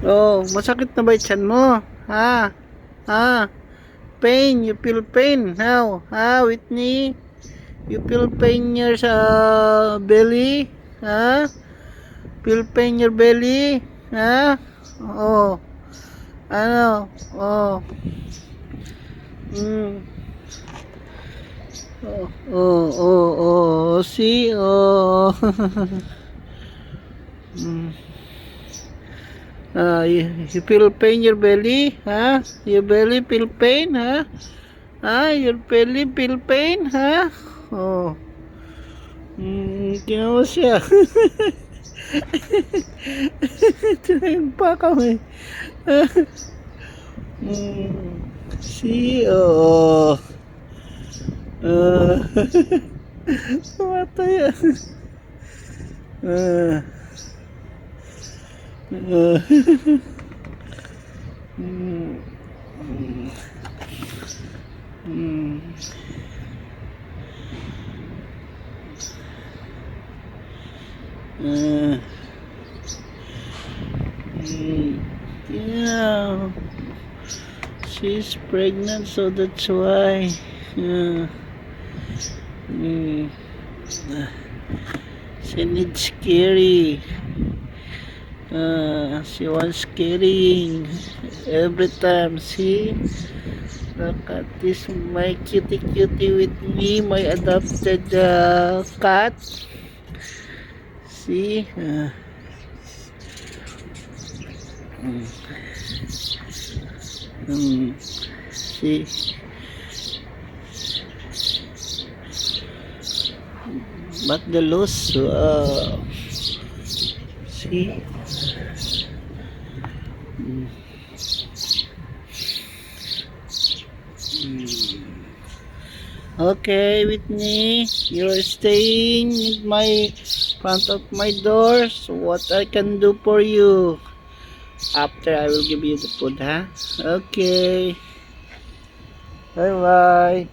Oh, masakit na ba yung tiyan mo? Ha? Ha? Pain, you feel pain now? Ha, Whitney? You feel pain your belly? Ha? Feel pain your belly? Ha? Oh. Ano? Oh. Mm. Oh, oh, oh, oh. See? Oh. mm. You feel pain your belly? Ha? Your belly feel pain? Ha? Your belly feel pain? Ha? Oh. Ginawa siya. Tinayin pa kami. See? Oh. Tumatay. Uh, uh, mm, mm, uh, yeah, she's pregnant, so that's why. Mm, she needs carry. She wants carrying every time. See, look at this, my cutie with me, my adopted cat. See, see, but the loss. See. Okay, Whitney, you're staying in my front of my door. So what I can do for you? After I will give you the food, huh? Okay. Bye bye.